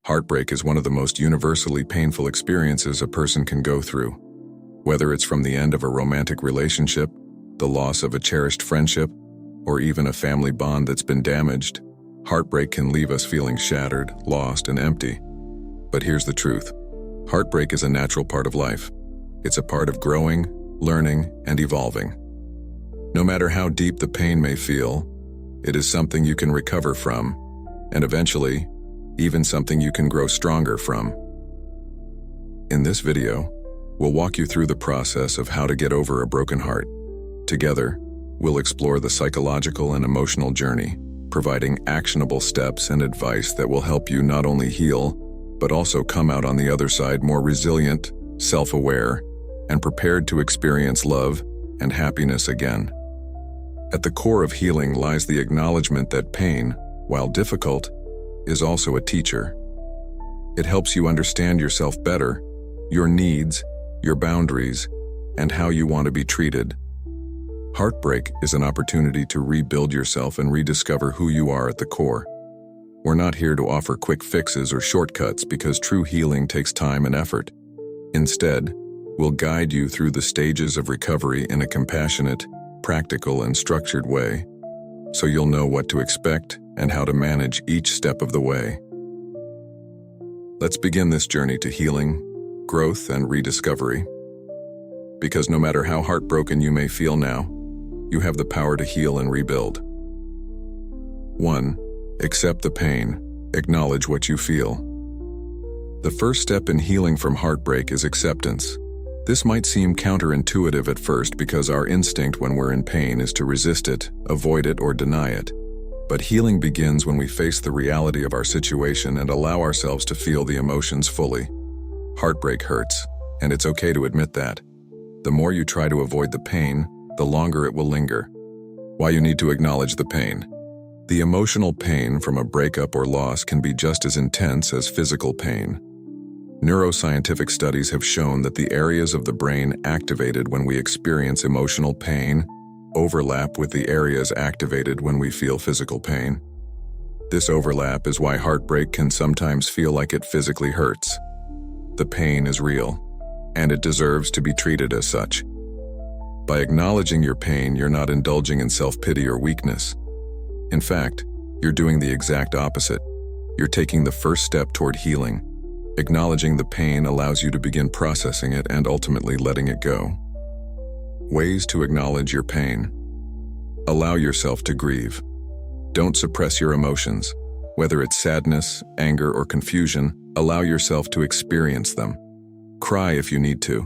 Heartbreak is one of the most universally painful experiences a person can go through. Whether it's from the end of a romantic relationship, the loss of a cherished friendship, or even a family bond that's been damaged, heartbreak can leave us feeling shattered, lost, and empty. But here's the truth. Heartbreak is a natural part of life. It's a part of growing, learning, and evolving. No matter how deep the pain may feel, it is something you can recover from, and eventually, even something you can grow stronger from. In this video, we'll walk you through the process of how to get over a broken heart. Together, we'll explore the psychological and emotional journey, providing actionable steps and advice that will help you not only heal, but also come out on the other side more resilient, self-aware, and prepared to experience love and happiness again. At the core of healing lies the acknowledgement that pain, while difficult, is also a teacher. It helps you understand yourself better, your needs, your boundaries, and how you want to be treated. Heartbreak is an opportunity to rebuild yourself and rediscover who you are at the core. We're not here to offer quick fixes or shortcuts because true healing takes time and effort. Instead, we'll guide you through the stages of recovery in a compassionate, practical, and structured way, so you'll know what to expect and how to manage each step of the way. Let's begin this journey to healing, growth, and rediscovery. Because no matter how heartbroken you may feel now, you have the power to heal and rebuild. 1. Accept the pain. Acknowledge what you feel. The first step in healing from heartbreak is acceptance. This might seem counterintuitive at first because our instinct when we're in pain is to resist it, avoid it, or deny it. But healing begins when we face the reality of our situation and allow ourselves to feel the emotions fully. Heartbreak hurts, and it's okay to admit that. The more you try to avoid the pain, the longer it will linger. Why you need to acknowledge the pain. The emotional pain from a breakup or loss can be just as intense as physical pain. Neuroscientific studies have shown that the areas of the brain activated when we experience emotional pain overlap with the areas activated when we feel physical pain. This overlap is why heartbreak can sometimes feel like it physically hurts. The pain is real, and it deserves to be treated as such. By acknowledging your pain, you're not indulging in self-pity or weakness. In fact, you're doing the exact opposite. You're taking the first step toward healing. Acknowledging the pain allows you to begin processing it and ultimately letting it go. Ways to acknowledge your pain. Allow yourself to grieve. Don't suppress your emotions. Whether it's sadness, anger, or confusion, allow yourself to experience them. Cry if you need to.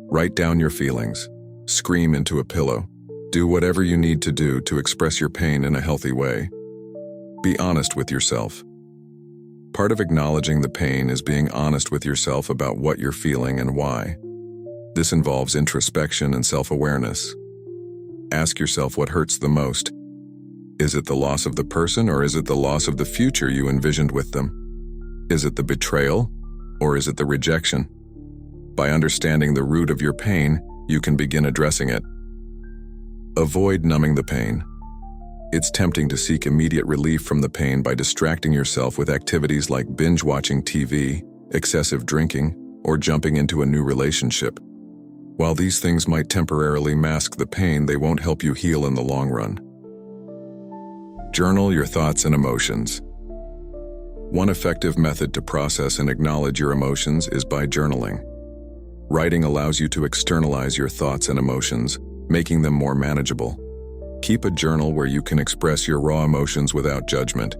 Write down your feelings. Scream into a pillow. Do whatever you need to do to express your pain in a healthy way. Be honest with yourself. Part of acknowledging the pain is being honest with yourself about what you're feeling and why. This involves introspection and self-awareness. Ask yourself what hurts the most. Is it the loss of the person, or is it the loss of the future you envisioned with them? Is it the betrayal, or is it the rejection? By understanding the root of your pain, you can begin addressing it. Avoid numbing the pain. It's tempting to seek immediate relief from the pain by distracting yourself with activities like binge-watching TV, excessive drinking, or jumping into a new relationship. While these things might temporarily mask the pain, they won't help you heal in the long run. Journal your thoughts and emotions. One effective method to process and acknowledge your emotions is by journaling. Writing allows you to externalize your thoughts and emotions, making them more manageable. Keep a journal where you can express your raw emotions without judgment.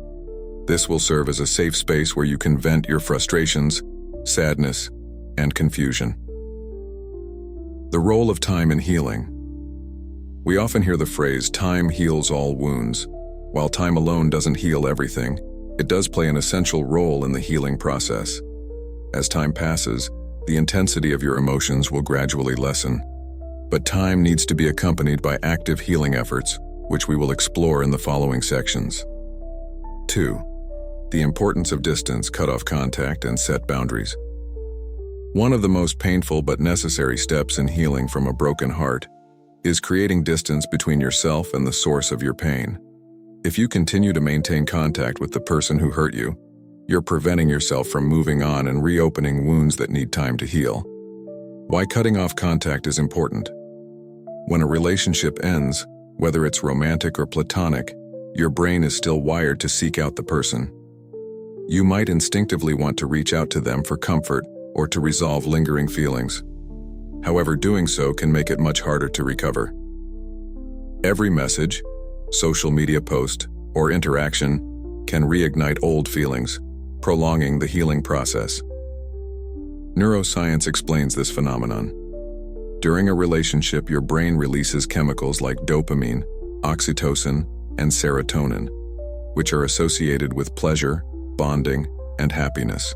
This will serve as a safe space where you can vent your frustrations, sadness, and confusion. The role of time in healing. We often hear the phrase, "Time heals all wounds." While time alone doesn't heal everything, it does play an essential role in the healing process. As time passes, the intensity of your emotions will gradually lessen. But time needs to be accompanied by active healing efforts, which we will explore in the following sections. 2. The importance of distance, cut off contact, and set boundaries. One of the most painful but necessary steps in healing from a broken heart is creating distance between yourself and the source of your pain. If you continue to maintain contact with the person who hurt you, you're preventing yourself from moving on and reopening wounds that need time to heal. Why cutting off contact is important. When a relationship ends, whether it's romantic or platonic, your brain is still wired to seek out the person. You might instinctively want to reach out to them for comfort or to resolve lingering feelings. However, doing so can make it much harder to recover. Every message, social media post, or interaction can reignite old feelings, prolonging the healing process. Neuroscience explains this phenomenon. During a relationship, your brain releases chemicals like dopamine, oxytocin, and serotonin, which are associated with pleasure, bonding, and happiness.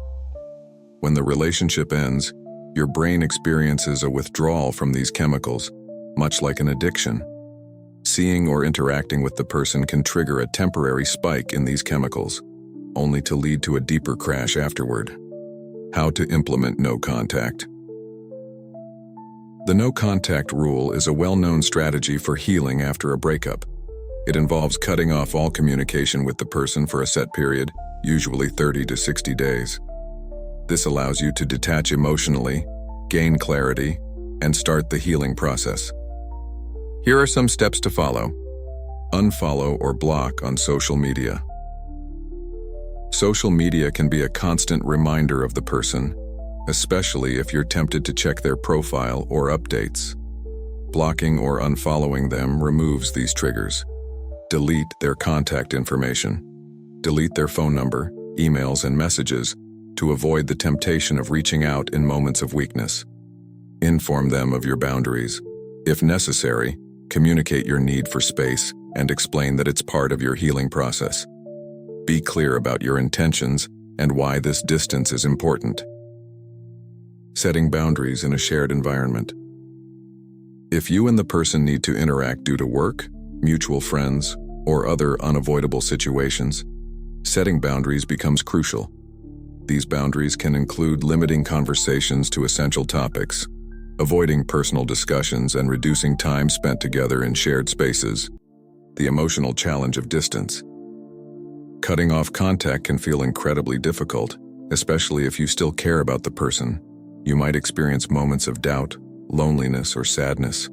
When the relationship ends, your brain experiences a withdrawal from these chemicals, much like an addiction. Seeing or interacting with the person can trigger a temporary spike in these chemicals, only to lead to a deeper crash afterward. How to implement no contact. The no contact rule is a well-known strategy for healing after a breakup. It involves cutting off all communication with the person for a set period, usually 30 to 60 days. This allows you to detach emotionally, gain clarity, and start the healing process. Here are some steps to follow. Unfollow or block on social media. Social media can be a constant reminder of the person, especially if you're tempted to check their profile or updates. Blocking or unfollowing them removes these triggers. Delete their contact information. Delete their phone number, emails, and messages to avoid the temptation of reaching out in moments of weakness. Inform them of your boundaries. If necessary, communicate your need for space and explain that it's part of your healing process. Be clear about your intentions and why this distance is important. Setting boundaries in a shared environment. If you and the person need to interact due to work, mutual friends, or other unavoidable situations, setting boundaries becomes crucial. These boundaries can include limiting conversations to essential topics, avoiding personal discussions, and reducing time spent together in shared spaces. The emotional challenge of distance. Cutting off contact can feel incredibly difficult, especially if you still care about the person. You might experience moments of doubt, loneliness, or sadness.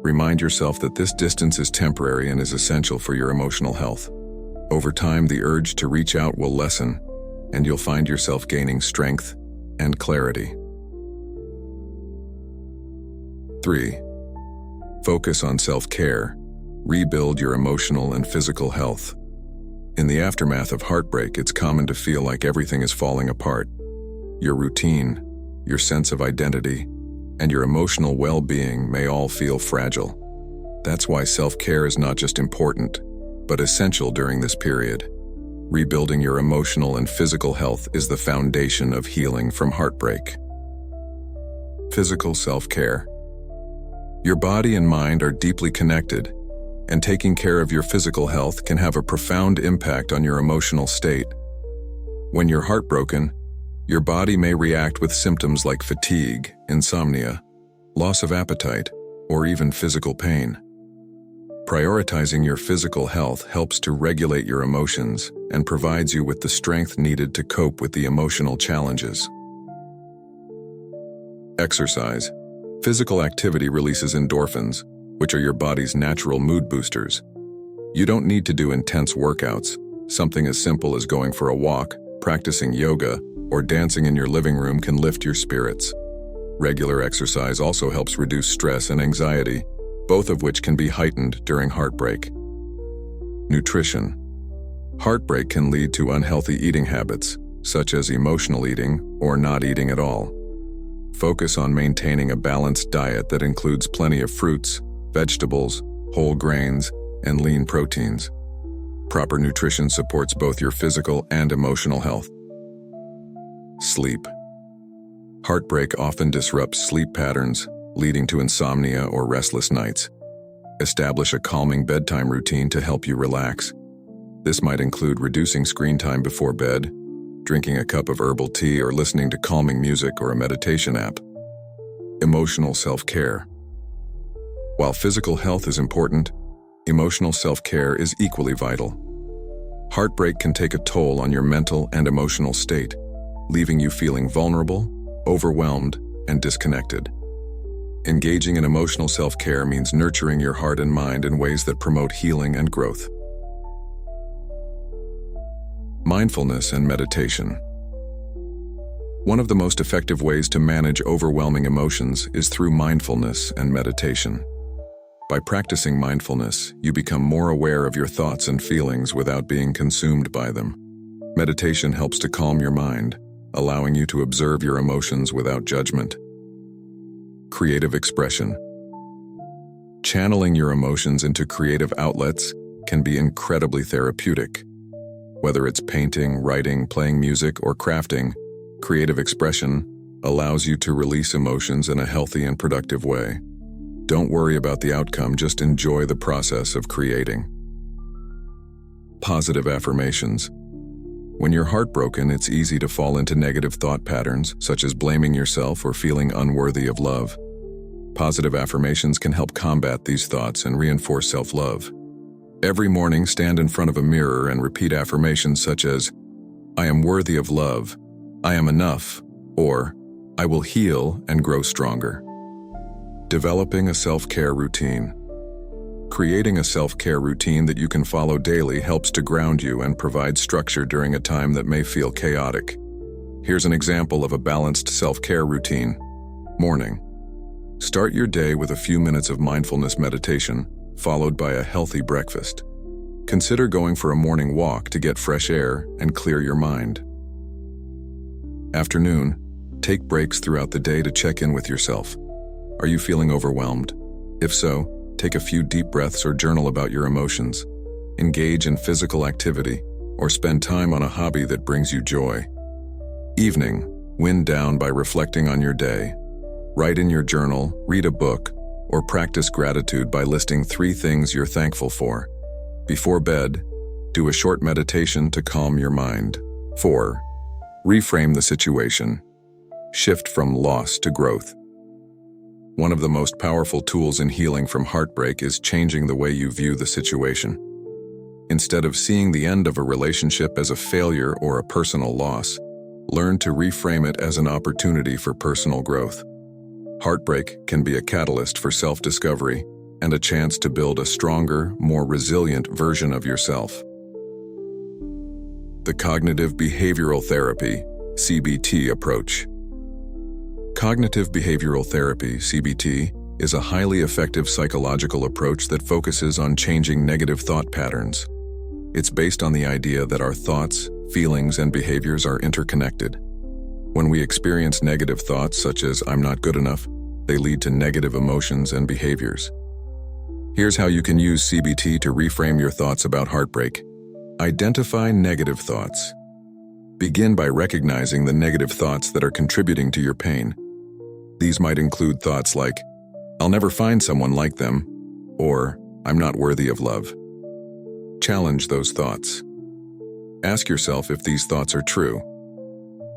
Remind yourself that this distance is temporary and is essential for your emotional health. Over time, the urge to reach out will lessen, and you'll find yourself gaining strength and clarity. 3. Focus on self-care. Rebuild your emotional and physical health. In the aftermath of heartbreak, it's common to feel like everything is falling apart. Your routine, your sense of identity, and your emotional well-being may all feel fragile. That's why self-care is not just important, but essential during this period. Rebuilding your emotional and physical health is the foundation of healing from heartbreak. Physical self-care. Your body and mind are deeply connected, and taking care of your physical health can have a profound impact on your emotional state. When you're heartbroken, your body may react with symptoms like fatigue, insomnia, loss of appetite, or even physical pain. Prioritizing your physical health helps to regulate your emotions and provides you with the strength needed to cope with the emotional challenges. Exercise. Physical activity releases endorphins, which are your body's natural mood boosters. You don't need to do intense workouts. Something as simple as going for a walk, practicing yoga, or dancing in your living room can lift your spirits. Regular exercise also helps reduce stress and anxiety, both of which can be heightened during heartbreak. Nutrition. Heartbreak can lead to unhealthy eating habits, such as emotional eating or not eating at all. Focus on maintaining a balanced diet that includes plenty of fruits, vegetables, whole grains, and lean proteins. Proper nutrition supports both your physical and emotional health. Sleep. Heartbreak often disrupts sleep patterns, leading to insomnia or restless nights. Establish a calming bedtime routine to help you relax. This might include reducing screen time before bed, drinking a cup of herbal tea, or listening to calming music or a meditation app. Emotional self-care. While physical health is important, emotional self-care is equally vital. Heartbreak can take a toll on your mental and emotional state, leaving you feeling vulnerable, overwhelmed, and disconnected. Engaging in emotional self-care means nurturing your heart and mind in ways that promote healing and growth. Mindfulness and meditation. One of the most effective ways to manage overwhelming emotions is through mindfulness and meditation. By practicing mindfulness, you become more aware of your thoughts and feelings without being consumed by them. Meditation helps to calm your mind, allowing you to observe your emotions without judgment. Creative expression. Channeling your emotions into creative outlets can be incredibly therapeutic. Whether it's painting, writing, playing music, or crafting, creative expression allows you to release emotions in a healthy and productive way. Don't worry about the outcome, just enjoy the process of creating. Positive affirmations. When you're heartbroken, it's easy to fall into negative thought patterns, such as blaming yourself or feeling unworthy of love. Positive affirmations can help combat these thoughts and reinforce self-love. Every morning, stand in front of a mirror and repeat affirmations such as, "I am worthy of love," "I am enough," or "I will heal and grow stronger." Developing a self-care routine. Creating a self-care routine that you can follow daily helps to ground you and provide structure during a time that may feel chaotic. Here's an example of a balanced self-care routine. Morning. Start your day with a few minutes of mindfulness meditation, followed by a healthy breakfast. Consider going for a morning walk to get fresh air and clear your mind. Afternoon. Take breaks throughout the day to check in with yourself. Are you feeling overwhelmed? If so, take a few deep breaths or journal about your emotions. Engage in physical activity, or spend time on a hobby that brings you joy. Evening. Wind down by reflecting on your day. Write in your journal, read a book, or practice gratitude by listing 3 things you're thankful for. Before bed, do a short meditation to calm your mind. 4. Reframe the situation. Shift from loss to growth. One of the most powerful tools in healing from heartbreak is changing the way you view the situation. Instead of seeing the end of a relationship as a failure or a personal loss, learn to reframe it as an opportunity for personal growth. Heartbreak can be a catalyst for self-discovery and a chance to build a stronger, more resilient version of yourself. The Cognitive Behavioral Therapy, CBT approach. Cognitive behavioral therapy, CBT, is a highly effective psychological approach that focuses on changing negative thought patterns. It's based on the idea that our thoughts, feelings, and behaviors are interconnected. When we experience negative thoughts such as "I'm not good enough," they lead to negative emotions and behaviors. Here's how you can use CBT to reframe your thoughts about heartbreak. Identify negative thoughts. Begin by recognizing the negative thoughts that are contributing to your pain. These might include thoughts like, "I'll never find someone like them," or "I'm not worthy of love." Challenge those thoughts. Ask yourself if these thoughts are true.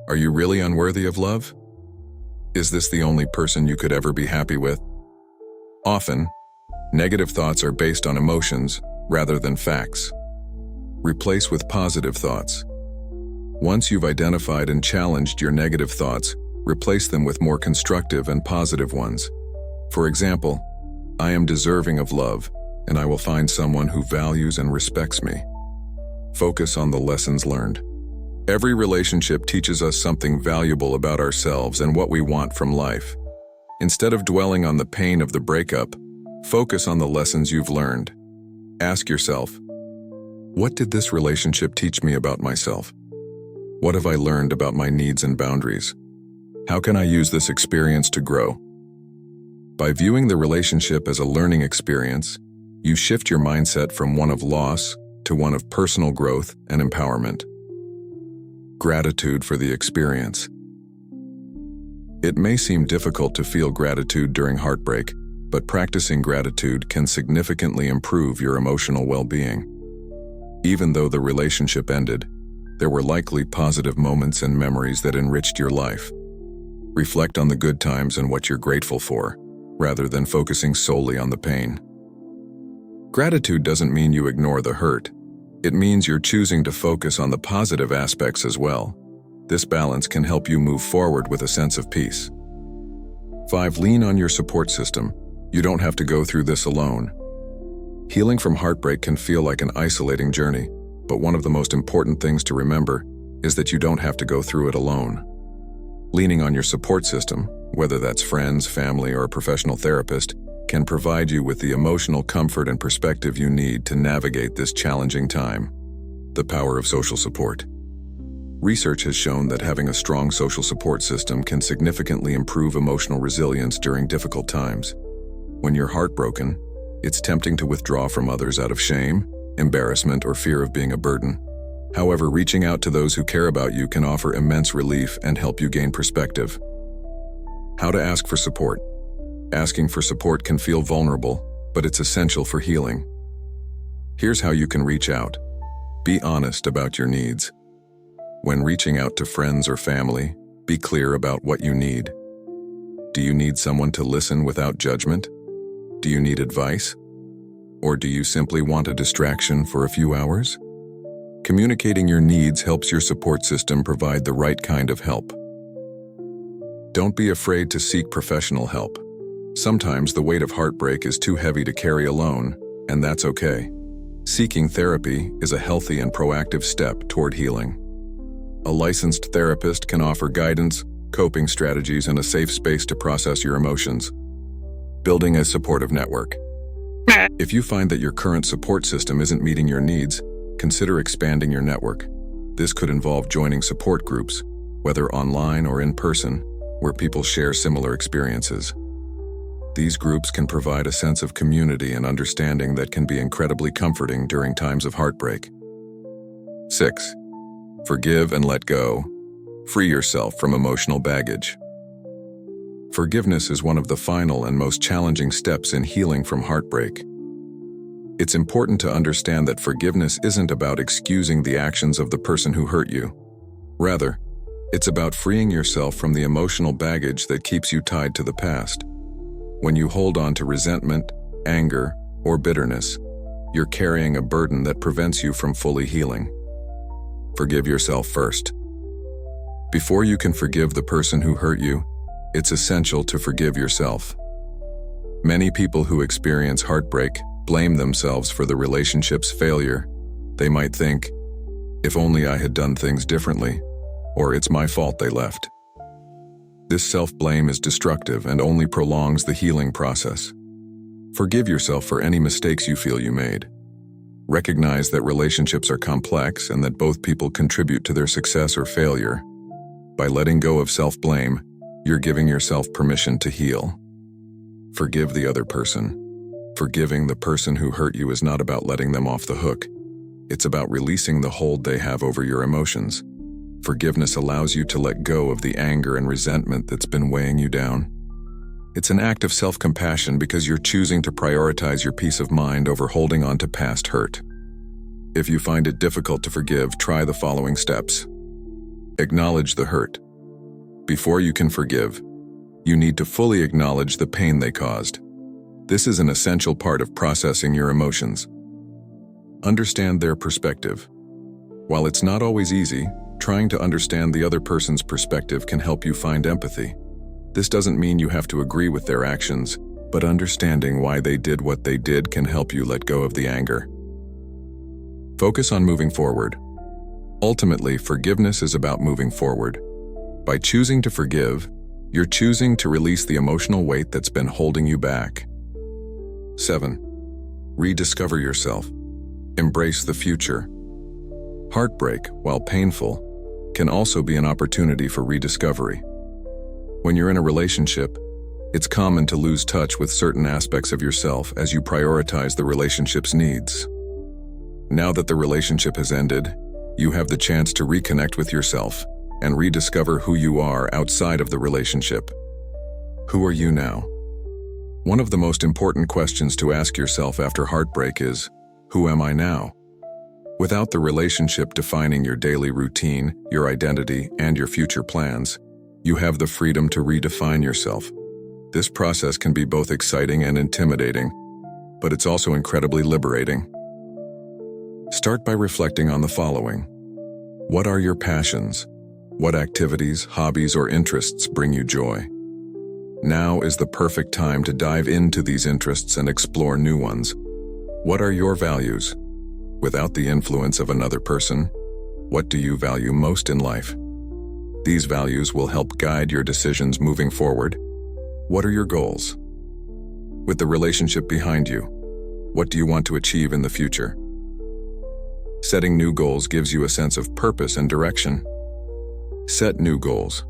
Are you really unworthy of love? Is this the only person you could ever be happy with? Often, negative thoughts are based on emotions rather than facts. Replace with positive thoughts. Once you've identified and challenged your negative thoughts, replace them with more constructive and positive ones. For example, "I am deserving of love, and I will find someone who values and respects me." Focus on the lessons learned. Every relationship teaches us something valuable about ourselves and what we want from life. Instead of dwelling on the pain of the breakup, focus on the lessons you've learned. Ask yourself, what did this relationship teach me about myself? What have I learned about my needs and boundaries? How can I use this experience to grow? By viewing the relationship as a learning experience, you shift your mindset from one of loss to one of personal growth and empowerment. Gratitude for the experience. It may seem difficult to feel gratitude during heartbreak, but practicing gratitude can significantly improve your emotional well-being. Even though the relationship ended, there were likely positive moments and memories that enriched your life. Reflect on the good times and what you're grateful for, rather than focusing solely on the pain. Gratitude doesn't mean you ignore the hurt. It means you're choosing to focus on the positive aspects as well. This balance can help you move forward with a sense of peace. 5. Lean on your support system. You don't have to go through this alone. Healing from heartbreak can feel like an isolating journey, but one of the most important things to remember is that you don't have to go through it alone. Leaning on your support system, whether that's friends, family, or a professional therapist, can provide you with the emotional comfort and perspective you need to navigate this challenging time. The power of social support. Research has shown that having a strong social support system can significantly improve emotional resilience during difficult times. When you're heartbroken, it's tempting to withdraw from others out of shame, embarrassment, or fear of being a burden. However, reaching out to those who care about you can offer immense relief and help you gain perspective. How to ask for support. Asking for support can feel vulnerable, but it's essential for healing. Here's how you can reach out. Be honest about your needs. When reaching out to friends or family, be clear about what you need. Do you need someone to listen without judgment? Do you need advice? Or do you simply want a distraction for a few hours? Communicating your needs helps your support system provide the right kind of help. Don't be afraid to seek professional help. Sometimes the weight of heartbreak is too heavy to carry alone, and that's okay. Seeking therapy is a healthy and proactive step toward healing. A licensed therapist can offer guidance, coping strategies, and a safe space to process your emotions. Building a supportive network. If you find that your current support system isn't meeting your needs, consider expanding your network. This could involve joining support groups, whether online or in person, where people share similar experiences. These groups can provide a sense of community and understanding that can be incredibly comforting during times of heartbreak. 6. Forgive and let go. Free yourself from emotional baggage. Forgiveness is one of the final and most challenging steps in healing from heartbreak. It's important to understand that forgiveness isn't about excusing the actions of the person who hurt you. Rather, it's about freeing yourself from the emotional baggage that keeps you tied to the past. When you hold on to resentment, anger, or bitterness, you're carrying a burden that prevents you from fully healing. Forgive yourself first. Before you can forgive the person who hurt you, it's essential to forgive yourself. Many people who experience heartbreak blame themselves for the relationship's failure. They might think, if only I had done things differently, or it's my fault they left. This self-blame is destructive and only prolongs the healing process. Forgive yourself for any mistakes you feel you made. Recognize that relationships are complex and that both people contribute to their success or failure. By letting go of self-blame, you're giving yourself permission to heal. Forgive the other person. Forgiving the person who hurt you is not about letting them off the hook. It's about releasing the hold they have over your emotions. Forgiveness allows you to let go of the anger and resentment that's been weighing you down. It's an act of self-compassion because you're choosing to prioritize your peace of mind over holding on to past hurt. If you find it difficult to forgive, try the following steps. Acknowledge the hurt. Before you can forgive, you need to fully acknowledge the pain they caused. This is an essential part of processing your emotions. Understand their perspective. While it's not always easy, trying to understand the other person's perspective can help you find empathy. This doesn't mean you have to agree with their actions, but understanding why they did what they did can help you let go of the anger. Focus on moving forward. Ultimately, forgiveness is about moving forward. By choosing to forgive, you're choosing to release the emotional weight that's been holding you back. 7. Rediscover yourself. Embrace the future. Heartbreak, while painful, can also be an opportunity for rediscovery. When you're in a relationship, it's common to lose touch with certain aspects of yourself as you prioritize the relationship's needs. Now that the relationship has ended, you have the chance to reconnect with yourself and rediscover who you are outside of the relationship. Who are you now? One of the most important questions to ask yourself after heartbreak is, who am I now? Without the relationship defining your daily routine, your identity, and your future plans, you have the freedom to redefine yourself. This process can be both exciting and intimidating, but it's also incredibly liberating. Start by reflecting on the following. What are your passions? What activities, hobbies, or interests bring you joy? Now is the perfect time to dive into these interests and explore new ones. What are your values? Without the influence of another person, what do you value most in life? These values will help guide your decisions moving forward. What are your goals? With the relationship behind you, what do you want to achieve in the future? Setting new goals gives you a sense of purpose and direction. Set new goals.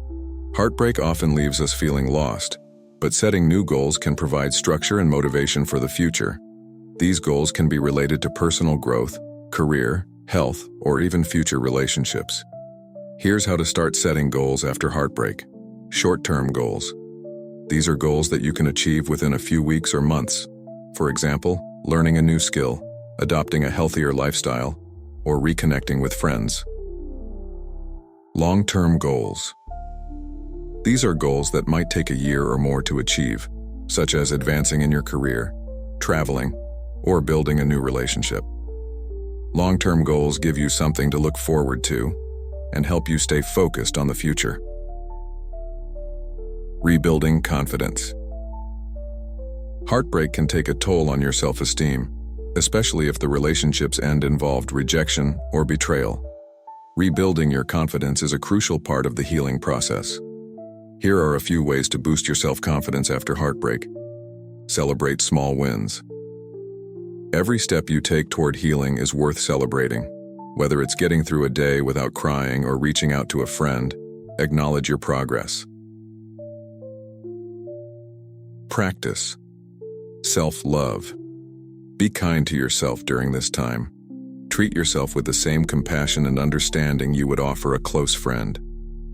Heartbreak often leaves us feeling lost, but setting new goals can provide structure and motivation for the future. These goals can be related to personal growth, career, health, or even future relationships. Here's how to start setting goals after heartbreak. Short-term goals. These are goals that you can achieve within a few weeks or months. For example, learning a new skill, adopting a healthier lifestyle, or reconnecting with friends. Long-term goals. These are goals that might take a year or more to achieve, such as advancing in your career, traveling, or building a new relationship. Long-term goals give you something to look forward to and help you stay focused on the future. Rebuilding confidence. Heartbreak can take a toll on your self-esteem, especially if the relationships end involved rejection or betrayal. Rebuilding your confidence is a crucial part of the healing process. Here are a few ways to boost your self-confidence after heartbreak. Celebrate small wins. Every step you take toward healing is worth celebrating. Whether it's getting through a day without crying or reaching out to a friend, acknowledge your progress. Practice self-love. Be kind to yourself during this time. Treat yourself with the same compassion and understanding you would offer a close friend.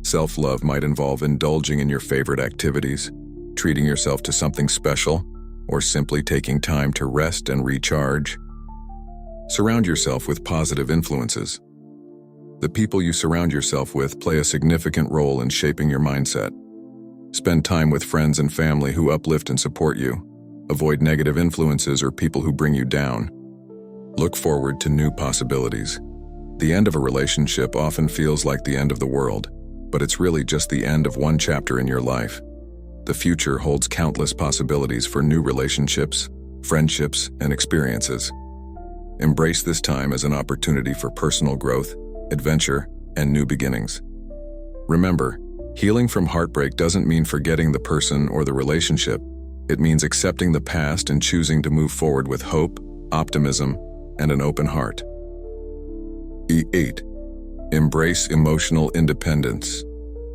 Self-love might involve indulging in your favorite activities, treating yourself to something special, or simply taking time to rest and recharge. Surround yourself with positive influences. The people you surround yourself with play a significant role in shaping your mindset. Spend time with friends and family who uplift and support you. Avoid negative influences or people who bring you down. Look forward to new possibilities. The end of a relationship often feels like the end of the world, but it's really just the end of one chapter in your life. The future holds countless possibilities for new relationships, friendships, and experiences. Embrace this time as an opportunity for personal growth, adventure, and new beginnings. Remember, healing from heartbreak doesn't mean forgetting the person or the relationship. It means accepting the past and choosing to move forward with hope, optimism, and an open heart. E8. Embrace emotional independence.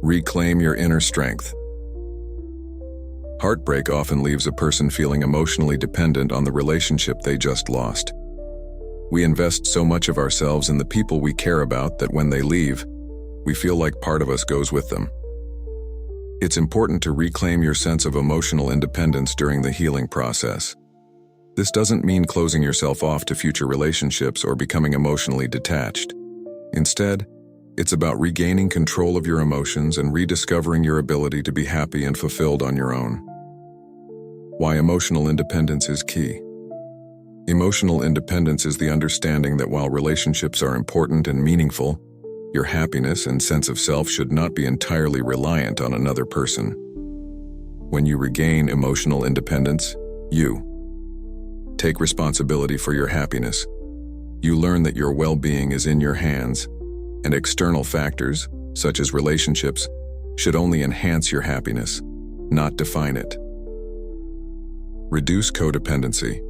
Reclaim your inner strength. Heartbreak often leaves a person feeling emotionally dependent on the relationship they just lost. We invest so much of ourselves in the people we care about that when they leave, we feel like part of us goes with them. It's important to reclaim your sense of emotional independence during the healing process. This doesn't mean closing yourself off to future relationships or becoming emotionally detached. Instead, it's about regaining control of your emotions and rediscovering your ability to be happy and fulfilled on your own. Why emotional independence is key. Emotional independence is the understanding that while relationships are important and meaningful, your happiness and sense of self should not be entirely reliant on another person. When you regain emotional independence, you take responsibility for your happiness. You learn that your well-being is in your hands, and external factors, such as relationships, should only enhance your happiness, not define it. Reduce codependency.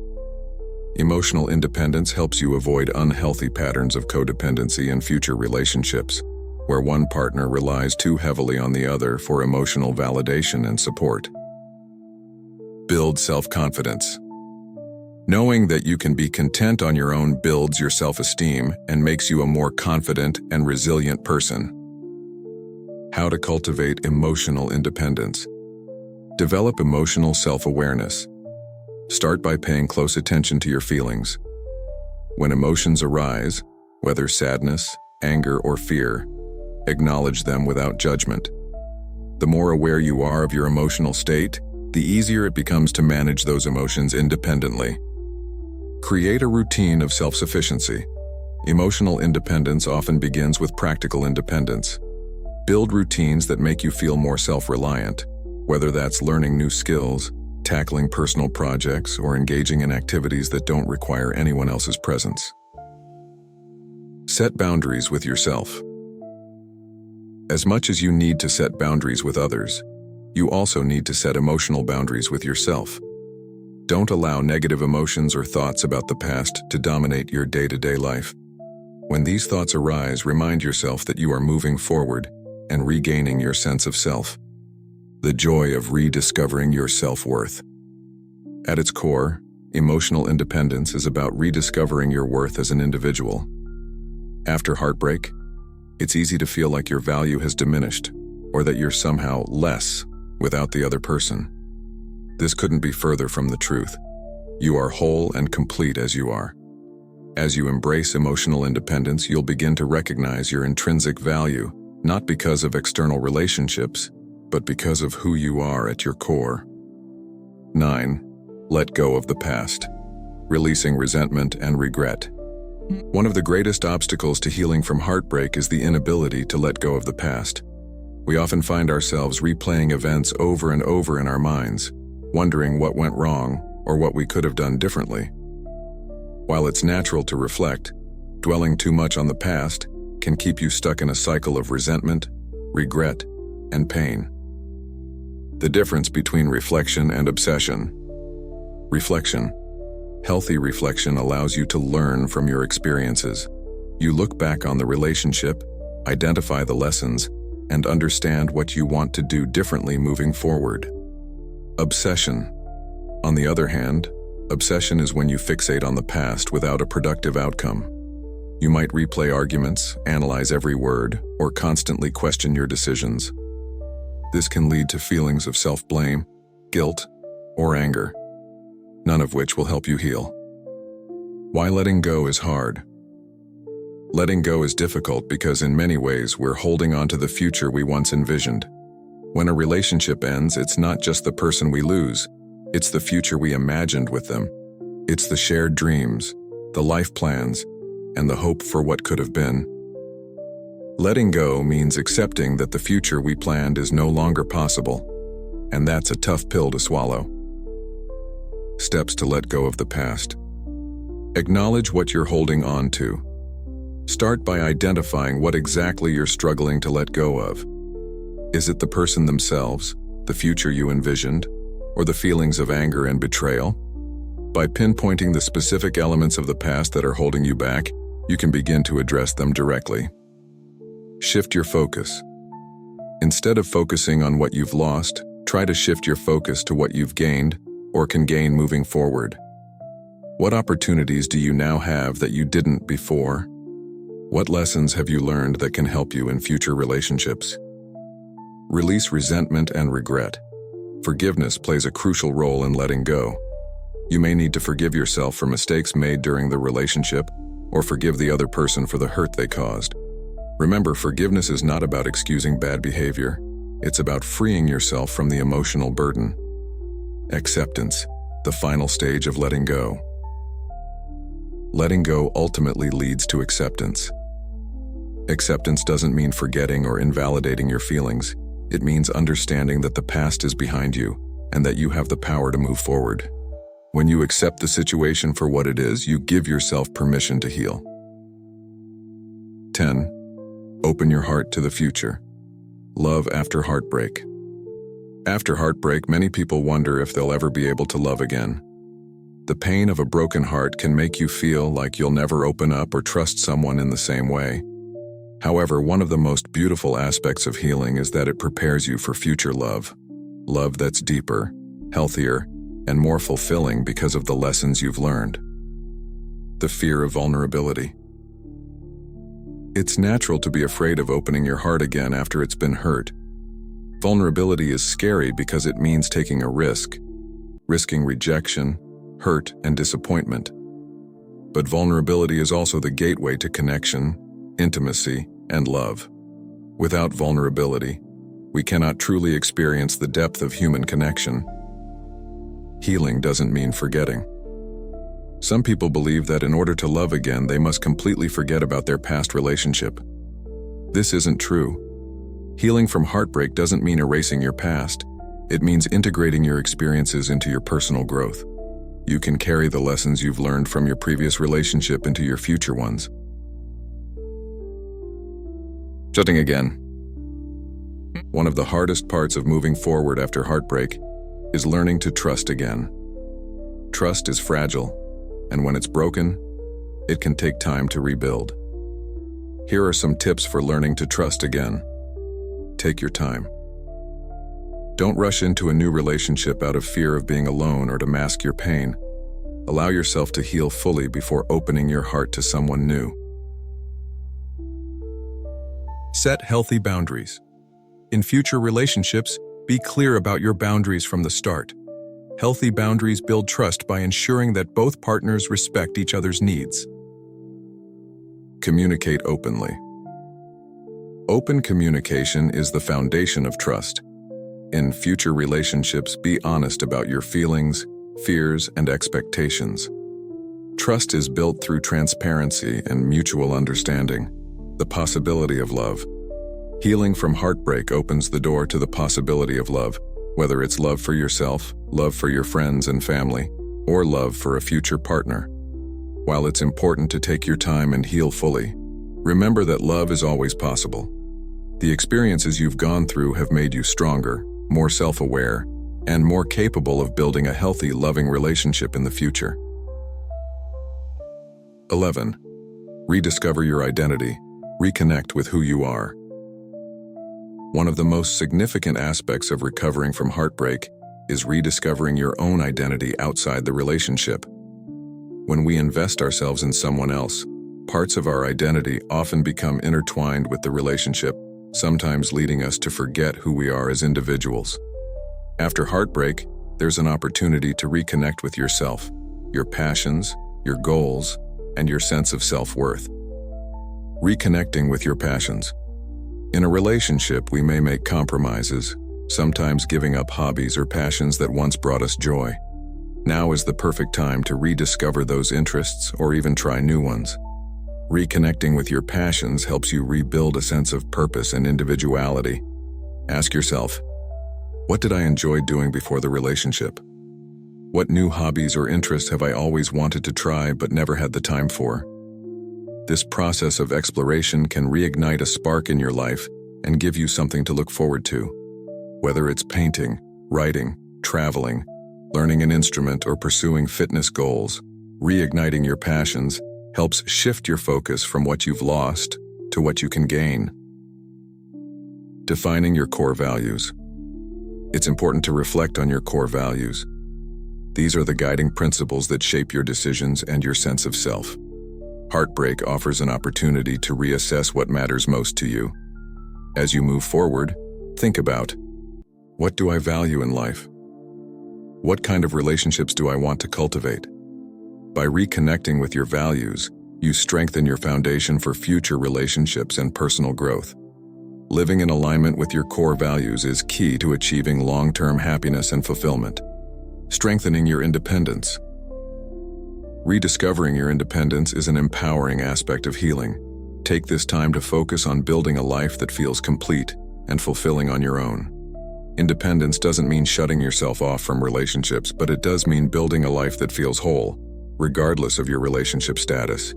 Emotional independence helps you avoid unhealthy patterns of codependency in future relationships, where one partner relies too heavily on the other for emotional validation and support. Build self-confidence. Knowing that you can be content on your own builds your self-esteem and makes you a more confident and resilient person. How to cultivate emotional independence. Develop emotional self-awareness. Start by paying close attention to your feelings. When emotions arise, whether sadness, anger, or fear, acknowledge them without judgment. The more aware you are of your emotional state, the easier it becomes to manage those emotions independently. Create a routine of self-sufficiency. Emotional independence often begins with practical independence. Build routines that make you feel more self-reliant, whether that's learning new skills, tackling personal projects, or engaging in activities that don't require anyone else's presence. Set boundaries with yourself. As much as you need to set boundaries with others, you also need to set emotional boundaries with yourself. Don't allow negative emotions or thoughts about the past to dominate your day-to-day life. When these thoughts arise, remind yourself that you are moving forward and regaining your sense of self. The joy of rediscovering your self-worth. At its core, emotional independence is about rediscovering your worth as an individual. After heartbreak, it's easy to feel like your value has diminished, or that you're somehow less without the other person. This couldn't be further from the truth. You are whole and complete as you are. As you embrace emotional independence, you'll begin to recognize your intrinsic value, not because of external relationships, but because of who you are at your core. 9. Let go of the past. Releasing resentment and regret. One of the greatest obstacles to healing from heartbreak is the inability to let go of the past. We often find ourselves replaying events over and over in our minds, wondering what went wrong or what we could have done differently. While it's natural to reflect, dwelling too much on the past can keep you stuck in a cycle of resentment, regret, and pain. The difference between reflection and obsession. Reflection. Healthy reflection allows you to learn from your experiences. You look back on the relationship, identify the lessons, and understand what you want to do differently moving forward. Obsession. On the other hand, obsession is when you fixate on the past without a productive outcome. You might replay arguments, analyze every word, or constantly question your decisions. This can lead to feelings of self-blame, guilt, or anger, none of which will help you heal. Why letting go is hard. Letting go is difficult because in many ways we're holding on to the future we once envisioned. When a relationship ends, it's not just the person we lose, it's the future we imagined with them. It's the shared dreams, the life plans, and the hope for what could have been. Letting go means accepting that the future we planned is no longer possible, and that's a tough pill to swallow. Steps to let go of the past. Acknowledge what you're holding on to. Start by identifying what exactly you're struggling to let go of. Is it the person themselves, the future you envisioned, or the feelings of anger and betrayal? By pinpointing the specific elements of the past that are holding you back, you can begin to address them directly. Shift your focus. Instead of focusing on what you've lost, try to shift your focus to what you've gained or can gain moving forward. What opportunities do you now have that you didn't before? What lessons have you learned that can help you in future relationships? Release resentment and regret. Forgiveness plays a crucial role in letting go. You may need to forgive yourself for mistakes made during the relationship, or forgive the other person for the hurt they caused. Remember, forgiveness is not about excusing bad behavior. It's about freeing yourself from the emotional burden. Acceptance, the final stage of letting go. Letting go ultimately leads to acceptance. Acceptance doesn't mean forgetting or invalidating your feelings. It means understanding that the past is behind you and that you have the power to move forward. When you accept the situation for what it is, you give yourself permission to heal. 10. Open your heart to the future. Love after heartbreak. After heartbreak, many people wonder if they'll ever be able to love again. The pain of a broken heart can make you feel like you'll never open up or trust someone in the same way. However, one of the most beautiful aspects of healing is that it prepares you for future love. Love that's deeper, healthier, and more fulfilling because of the lessons you've learned. The fear of vulnerability. It's natural to be afraid of opening your heart again after it's been hurt. Vulnerability is scary because it means taking a risk, risking rejection, hurt, and disappointment. But vulnerability is also the gateway to connection, intimacy, and love. Without vulnerability, we cannot truly experience the depth of human connection. Healing doesn't mean forgetting. Some people believe that in order to love again, they must completely forget about their past relationship. This isn't true. Healing from heartbreak doesn't mean erasing your past. It means integrating your experiences into your personal growth. You can carry the lessons you've learned from your previous relationship into your future ones. Shutting again. One of the hardest parts of moving forward after heartbreak is learning to trust again. Trust is fragile, and when it's broken, it can take time to rebuild. Here are some tips for learning to trust again. Take your time. Don't rush into a new relationship out of fear of being alone or to mask your pain. Allow yourself to heal fully before opening your heart to someone new. Set healthy boundaries. In future relationships, be clear about your boundaries from the start. Healthy boundaries build trust by ensuring that both partners respect each other's needs. Communicate openly. Open communication is the foundation of trust. In future relationships, be honest about your feelings, fears, and expectations. Trust is built through transparency and mutual understanding. The possibility of love. Healing from heartbreak opens the door to the possibility of love, whether it's love for yourself, love for your friends and family, or love for a future partner. While it's important to take your time and heal fully, remember that love is always possible. The experiences you've gone through have made you stronger, more self-aware, and more capable of building a healthy, loving relationship in the future. 11. Rediscover your identity. Reconnect with who you are. One of the most significant aspects of recovering from heartbreak is rediscovering your own identity outside the relationship. When we invest ourselves in someone else, parts of our identity often become intertwined with the relationship, sometimes leading us to forget who we are as individuals. After heartbreak, there's an opportunity to reconnect with yourself, your passions, your goals, and your sense of self-worth. Reconnecting with your passions. In a relationship, we may make compromises, sometimes giving up hobbies or passions that once brought us joy. Now is the perfect time to rediscover those interests or even try new ones. Reconnecting with your passions helps you rebuild a sense of purpose and individuality. Ask yourself, what did I enjoy doing before the relationship? What new hobbies or interests have I always wanted to try but never had the time for? This process of exploration can reignite a spark in your life and give you something to look forward to. Whether it's painting, writing, traveling, learning an instrument, or pursuing fitness goals, reigniting your passions helps shift your focus from what you've lost to what you can gain. Defining your core values. It's important to reflect on your core values. These are the guiding principles that shape your decisions and your sense of self. Heartbreak offers an opportunity to reassess what matters most to you. As you move forward, think about, what do I value in life? What kind of relationships do I want to cultivate? By reconnecting with your values, you strengthen your foundation for future relationships and personal growth. Living in alignment with your core values is key to achieving long-term happiness and fulfillment. Strengthening your independence. Rediscovering your independence is an empowering aspect of healing. Take this time to focus on building a life that feels complete and fulfilling on your own. Independence doesn't mean shutting yourself off from relationships, but it does mean building a life that feels whole, regardless of your relationship status.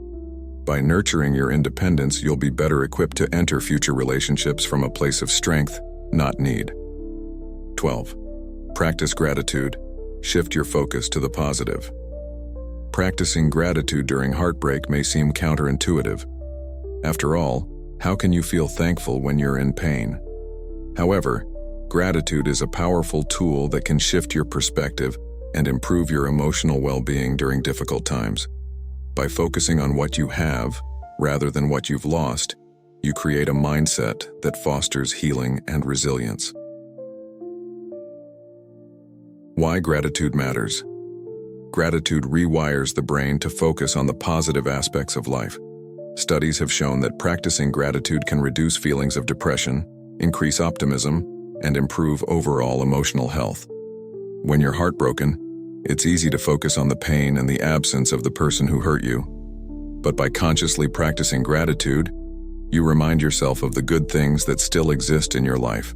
By nurturing your independence, you'll be better equipped to enter future relationships from a place of strength, not need. 12. Practice gratitude. Shift your focus to the positive. Practicing gratitude during heartbreak may seem counterintuitive. After all, how can you feel thankful when you're in pain? However, gratitude is a powerful tool that can shift your perspective and improve your emotional well-being during difficult times. By focusing on what you have, rather than what you've lost, you create a mindset that fosters healing and resilience. Why gratitude matters. Gratitude rewires the brain to focus on the positive aspects of life. Studies have shown that practicing gratitude can reduce feelings of depression, increase optimism, and improve overall emotional health. When you're heartbroken, It's easy to focus on the pain and the absence of the person who hurt you. But by consciously practicing gratitude, you remind yourself of the good things that still exist in your life.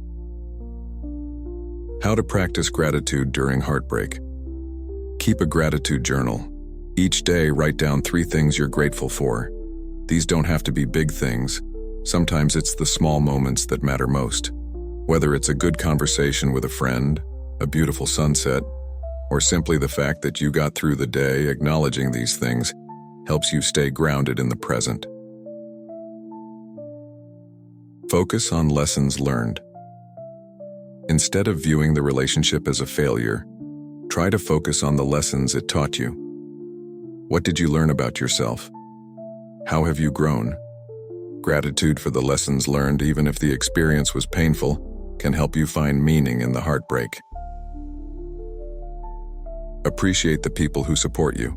How to practice gratitude during heartbreak. Keep a gratitude journal. Each day, write down 3 things you're grateful for. These don't have to be big things. Sometimes it's the small moments that matter most. Whether it's a good conversation with a friend, a beautiful sunset, or simply the fact that you got through the day, acknowledging these things helps you stay grounded in the present. Focus on lessons learned. Instead of viewing the relationship as a failure, try to focus on the lessons it taught you. What did you learn about yourself? How have you grown? Gratitude for the lessons learned, even if the experience was painful, can help you find meaning in the heartbreak. Appreciate the people who support you.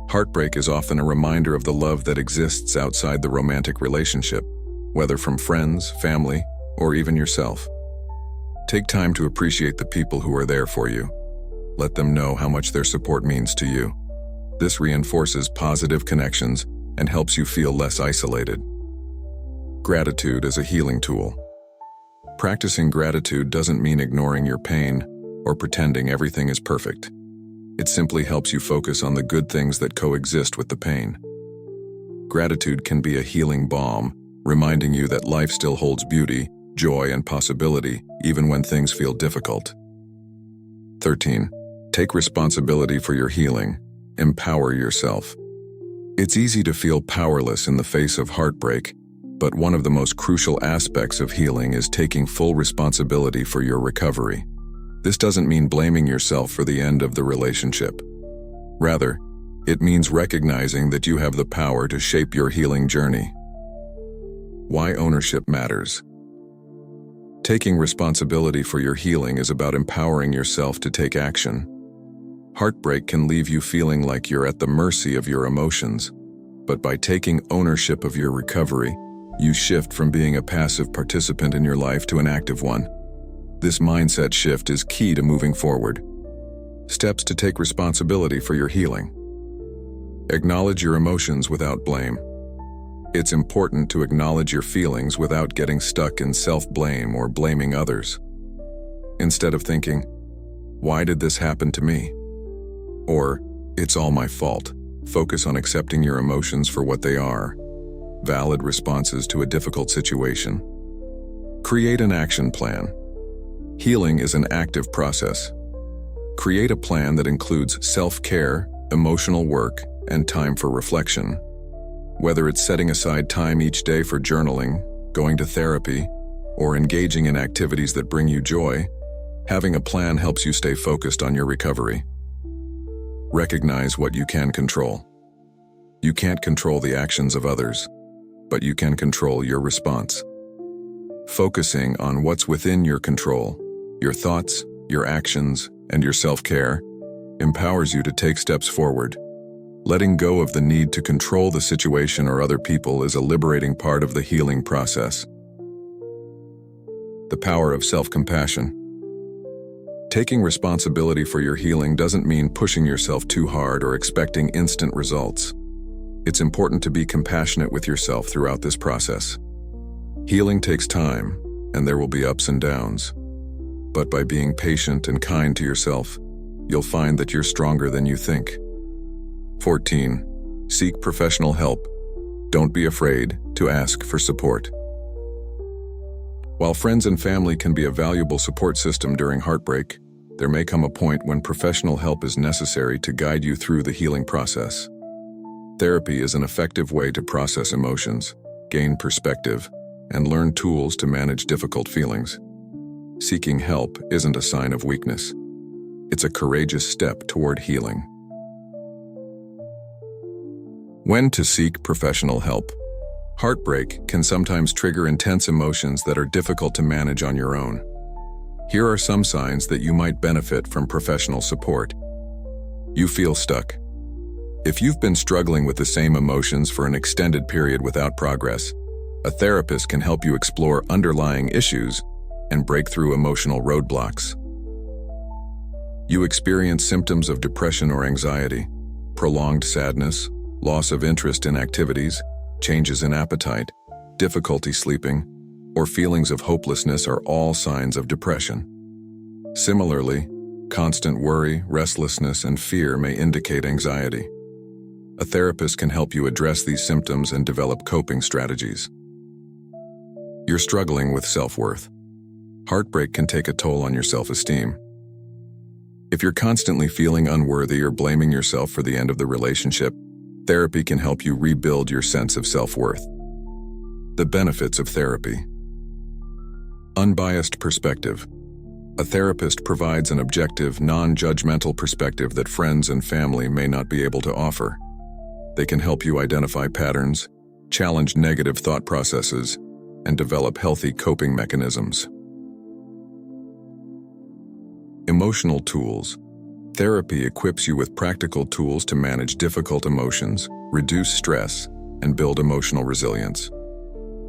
Heartbreak is often a reminder of the love that exists outside the romantic relationship, whether from friends, family, or even yourself. Take time to appreciate the people who are there for you. Let them know how much their support means to you. This reinforces positive connections and helps you feel less isolated. Gratitude is a healing tool. Practicing gratitude doesn't mean ignoring your pain or pretending everything is perfect. It simply helps you focus on the good things that coexist with the pain. Gratitude can be a healing balm, reminding you that life still holds beauty, joy, and possibility, even when things feel difficult. 13. Take responsibility for your healing. Empower yourself. It's easy to feel powerless in the face of heartbreak, but one of the most crucial aspects of healing is taking full responsibility for your recovery. This doesn't mean blaming yourself for the end of the relationship. Rather, it means recognizing that you have the power to shape your healing journey. Why ownership matters. Taking responsibility for your healing is about empowering yourself to take action. Heartbreak can leave you feeling like you're at the mercy of your emotions, but by taking ownership of your recovery, you shift from being a passive participant in your life to an active one. This mindset shift is key to moving forward. Steps to take responsibility for your healing. Acknowledge your emotions without blame. It's important to acknowledge your feelings without getting stuck in self-blame or blaming others. Instead of thinking, "Why did this happen to me?" or "It's all my fault," focus on accepting your emotions for what they are, valid responses to a difficult situation. Create an action plan. Healing is an active process. Create a plan that includes self-care, emotional work, and time for reflection. Whether it's setting aside time each day for journaling, going to therapy, or engaging in activities that bring you joy, having a plan helps you stay focused on your recovery. Recognize what you can control. You can't control the actions of others, but you can control your response. Focusing on what's within your control, your thoughts, your actions, and your self-care, empowers you to take steps forward. Letting go of the need to control the situation or other people is a liberating part of the healing process. The power of self-compassion. Taking responsibility for your healing doesn't mean pushing yourself too hard or expecting instant results. It's important to be compassionate with yourself throughout this process. Healing takes time, and there will be ups and downs. But by being patient and kind to yourself, you'll find that you're stronger than you think. 14. Seek professional help. Don't be afraid to ask for support. While friends and family can be a valuable support system during heartbreak, there may come a point when professional help is necessary to guide you through the healing process. Therapy is an effective way to process emotions, gain perspective, and learn tools to manage difficult feelings. Seeking help isn't a sign of weakness. It's a courageous step toward healing. When to seek professional help. Heartbreak can sometimes trigger intense emotions that are difficult to manage on your own. Here are some signs that you might benefit from professional support. You feel stuck. If you've been struggling with the same emotions for an extended period without progress, a therapist can help you explore underlying issues and break through emotional roadblocks. You experience symptoms of depression or anxiety, prolonged sadness, loss of interest in activities, changes in appetite, difficulty sleeping, or feelings of hopelessness are all signs of depression. Similarly, constant worry, restlessness, and fear may indicate anxiety. A therapist can help you address these symptoms and develop coping strategies. You're struggling with self-worth. Heartbreak can take a toll on your self-esteem. If you're constantly feeling unworthy or blaming yourself for the end of the relationship, therapy can help you rebuild your sense of self-worth. The benefits of therapy. Unbiased perspective. A therapist provides an objective, non-judgmental perspective that friends and family may not be able to offer. They can help you identify patterns, challenge negative thought processes, and develop healthy coping mechanisms. Emotional tools. Therapy equips you with practical tools to manage difficult emotions, reduce stress, and build emotional resilience.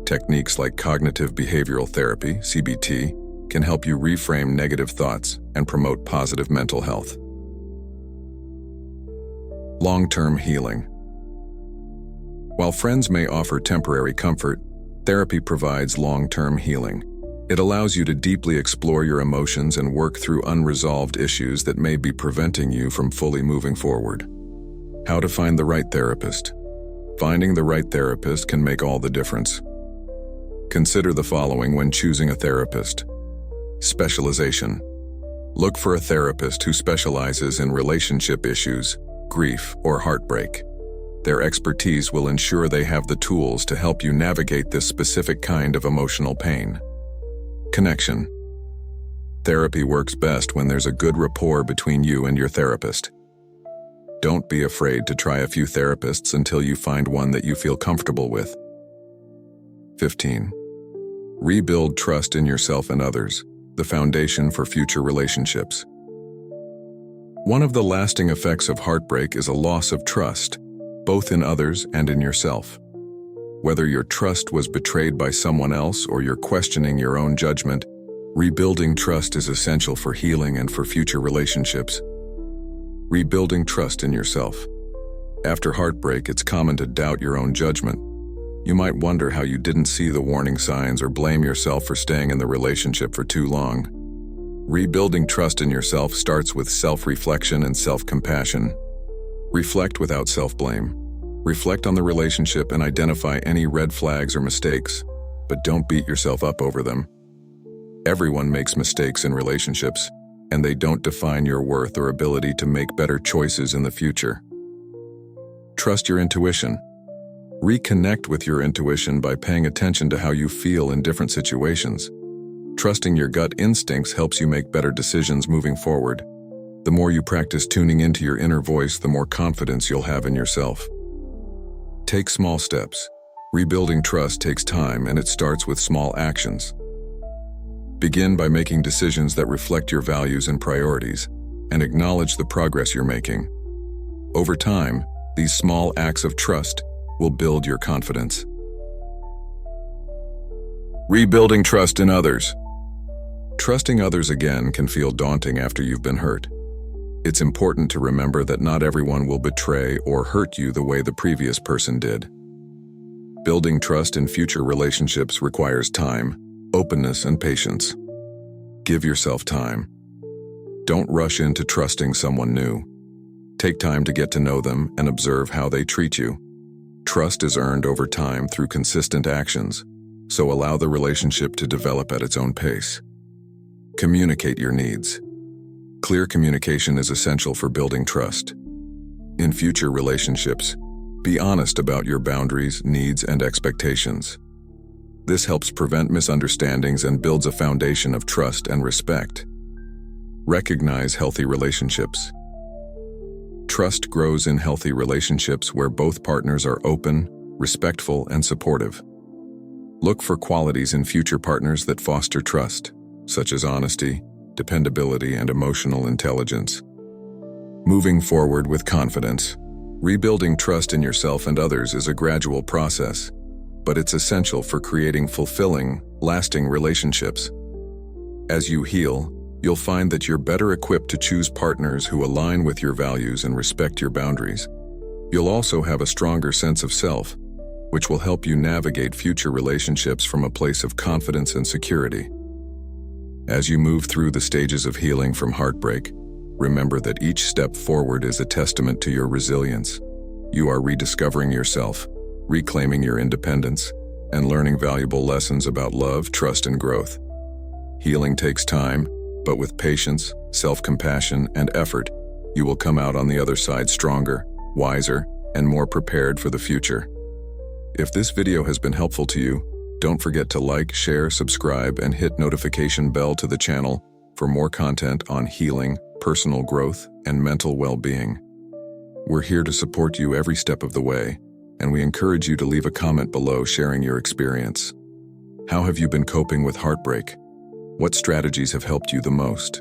Techniques like cognitive behavioral therapy, CBT, can help you reframe negative thoughts and promote positive mental health. Long-term healing. While friends may offer temporary comfort, therapy provides long-term healing. It allows you to deeply explore your emotions and work through unresolved issues that may be preventing you from fully moving forward. How to find the right therapist. Finding the right therapist can make all the difference. Consider the following when choosing a therapist. Specialization. Look for a therapist who specializes in relationship issues, grief, or heartbreak. Their expertise will ensure they have the tools to help you navigate this specific kind of emotional pain. Connection. Therapy works best when there's a good rapport between you and your therapist. Don't be afraid to try a few therapists until you find one that you feel comfortable with. 15. Rebuild trust in yourself and others, the foundation for future relationships. One of the lasting effects of heartbreak is a loss of trust, both in others and in yourself. Whether your trust was betrayed by someone else or you're questioning your own judgment, rebuilding trust is essential for healing and for future relationships. Rebuilding trust in yourself. After heartbreak, it's common to doubt your own judgment. You might wonder how you didn't see the warning signs or blame yourself for staying in the relationship for too long. Rebuilding trust in yourself starts with self-reflection and self-compassion. Reflect without self-blame. Reflect on the relationship and identify any red flags or mistakes, but don't beat yourself up over them. Everyone makes mistakes in relationships, and they don't define your worth or ability to make better choices in the future. Trust your intuition. Reconnect with your intuition by paying attention to how you feel in different situations. Trusting your gut instincts helps you make better decisions moving forward. The more you practice tuning into your inner voice, the more confidence you'll have in yourself. Take small steps. Rebuilding trust takes time, and it starts with small actions. Begin by making decisions that reflect your values and priorities, and acknowledge the progress you're making. Over time, these small acts of trust will build your confidence. Rebuilding trust in others. Trusting others again can feel daunting after you've been hurt. It's important to remember that not everyone will betray or hurt you the way the previous person did. Building trust in future relationships requires time, openness, and patience. Give yourself time. Don't rush into trusting someone new. Take time to get to know them and observe how they treat you. Trust is earned over time through consistent actions, so allow the relationship to develop at its own pace. Communicate your needs. Clear communication is essential for building trust. In future relationships, be honest about your boundaries, needs, and expectations. This helps prevent misunderstandings and builds a foundation of trust and respect. Recognize healthy relationships. Trust grows in healthy relationships where both partners are open, respectful, and supportive. Look for qualities in future partners that foster trust, such as honesty, dependability, and emotional intelligence. Moving forward with confidence. Rebuilding trust in yourself and others is a gradual process, but it's essential for creating fulfilling, lasting relationships. As you heal, You'll find that you're better equipped to choose partners who align with your values and respect your boundaries. You'll also have a stronger sense of self, which will help you navigate future relationships from a place of confidence and security. As you move through the stages of healing from heartbreak, remember that each step forward is a testament to your resilience. You are rediscovering yourself, reclaiming your independence, and learning valuable lessons about love, trust, and growth. Healing takes time, but with patience, self-compassion, and effort, you will come out on the other side stronger, wiser, and more prepared for the future. If this video has been helpful to you, don't forget to like, share, subscribe, and hit notification bell to the channel for more content on healing, personal growth, and mental well-being. We're here to support you every step of the way, and we encourage you to leave a comment below sharing your experience. How have you been coping with heartbreak? What strategies have helped you the most?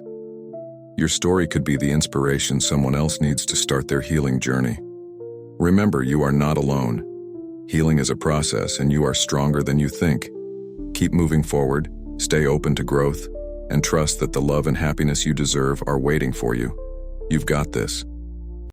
Your story could be the inspiration someone else needs to start their healing journey. Remember, you are not alone. Healing is a process, and you are stronger than you think. Keep moving forward, stay open to growth, and trust that the love and happiness you deserve are waiting for you. You've got this.